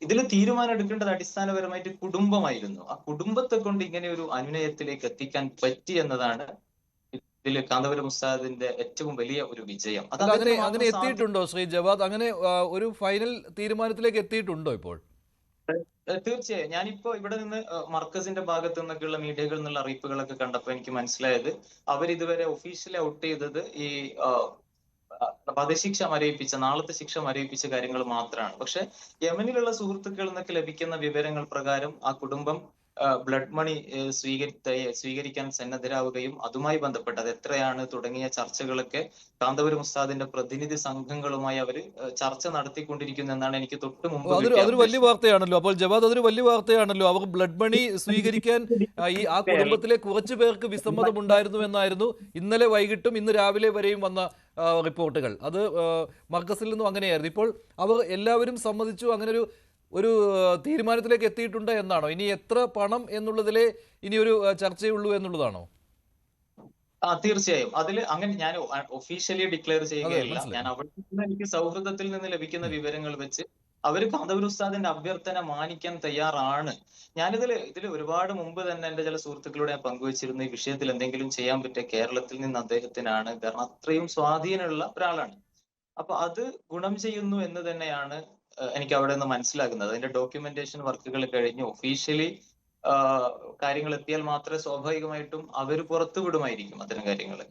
ഇതിൽ തീരുമാനം എടുക്കേണ്ടത് അടിസ്ഥാനപരമായിട്ട് കുടുംബമായിരുന്നു. ആ കുടുംബത്തെ കൊണ്ട് ഇങ്ങനെ ഒരു അനുനയത്തിലേക്ക് എത്തിക്കാൻ പറ്റി എന്നതാണ് ഇതിൽ കാന്തപുരം ഉസ്താദിന്റെ ഏറ്റവും വലിയ ഒരു വിജയം. അത് അല്ല, അങ്ങനെ അദ്ദേഹത്തിന് അങ്ങനെ മാത്രം എത്തിയിട്ടുണ്ടോ ശ്രീ ജവാദ്? അങ്ങനെ ഒരു ഫൈനൽ തീരുമാനത്തിലേക്ക് എത്തിയിട്ടുണ്ടോ ഇപ്പോൾ? തീർച്ചയായും ഞാനിപ്പോ ഇവിടെ നിന്ന് മർക്കസിന്റെ ഭാഗത്തു നിന്നൊക്കെയുള്ള മീഡിയകളിൽ നിന്നുള്ള അറിയിപ്പുകളൊക്കെ കണ്ടപ്പോൾ എനിക്ക് മനസ്സിലായത് അവരിതുവരെ ഒഫീഷ്യലി ഔട്ട് ചെയ്തത് ഈ വധശിക്ഷ മരവിപ്പിച്ച നാളത്തെ ശിക്ഷ മരവിപ്പിച്ച കാര്യങ്ങൾ മാത്രമാണ്. പക്ഷെ യമനിലുള്ള സുഹൃത്തുക്കളിൽ നിന്നൊക്കെ ലഭിക്കുന്ന വിവരങ്ങൾ പ്രകാരം ആ കുടുംബം ബ്ലഡ് മണി സ്വീകരിക്കാൻ സന്നദ്ധരാവുകയും അതുമായി ബന്ധപ്പെട്ട് അത് എത്രയാണ് തുടങ്ങിയ ചർച്ചകളൊക്കെ കാന്തപുരം ഉസ്താദിന്റെ പ്രതിനിധി സംഘങ്ങളുമായി അവർ ചർച്ച നടത്തിക്കൊണ്ടിരിക്കുന്നു എന്നാണ് എനിക്ക് തൊട്ട് മുമ്പ് കിട്ടിയ അതൊരു വലിയ വാർത്തയാണല്ലോ. അപ്പോൾ ജവാദ്, അതൊരു വലിയ വാർത്തയാണല്ലോ. അവർ ബ്ലഡ് മണി സ്വീകരിക്കാൻ ആ കുടുംബത്തിലെ കുറച്ചു പേർക്ക് വിസമ്മതമുണ്ടായിരുന്നു എന്നായിരുന്നു ഇന്നലെ വൈകിട്ടും ഇന്ന് രാവിലെ വരെയും വന്ന റിപ്പോർട്ടുകൾ. അത് മർക്കസിൽ നിന്നും അങ്ങനെയായിരുന്നു. ഇപ്പോൾ അവർ എല്ലാവരും സമ്മതിച്ചു, അങ്ങനെ ഒരു തീരുമാനത്തിലേക്ക് എത്തിയിട്ടുണ്ട് എന്നാണോ? ഇനി എത്ര പണം എന്നുള്ളതിലെ ഇനി ഒരു ചർച്ചയുള്ളൂ എന്നുള്ളതാണോ? തീർച്ചയായും അതിൽ അങ്ങനെ ഞാൻ ഒഫീഷ്യലി ഡിക്ലെയർ ചെയ്യുകയല്ല. ഞാൻ അവിടെ നിന്ന് എനിക്ക് സൗഹൃദത്തിൽ നിന്ന് ലഭിക്കുന്ന വിവരങ്ങൾ വെച്ച് അവർ കാന്തപുരം ഉസ്താദിന്റെ അഭ്യർത്ഥന മാനിക്കാൻ തയ്യാറാണ്. ഇതിൽ ഒരുപാട് മുമ്പ് തന്നെ എന്റെ ചില സുഹൃത്തുക്കളോട് ഞാൻ പങ്കുവച്ചിരുന്നു, ഈ വിഷയത്തിൽ എന്തെങ്കിലും ചെയ്യാൻ പറ്റിയ കേരളത്തിൽ നിന്ന് അദ്ദേഹത്തിനാണ്. കാരണം അത്രയും സ്വാധീനമുള്ള ഒരാളാണ്. അപ്പൊ അത് ഗുണം ചെയ്യുന്നു എന്ന് തന്നെയാണ് എനിക്ക് അവിടെ നിന്ന് മനസ്സിലാകുന്നത്. അതിന്റെ ഡോക്യുമെന്റേഷൻ വർക്കുകൾ കഴിഞ്ഞ് ഒഫീഷ്യലി കാര്യങ്ങൾ എത്തിയാൽ മാത്രമേ സ്വാഭാവികമായിട്ടും അവർ പുറത്തുവിടുമായിരിക്കും അത്തരം കാര്യങ്ങൾ.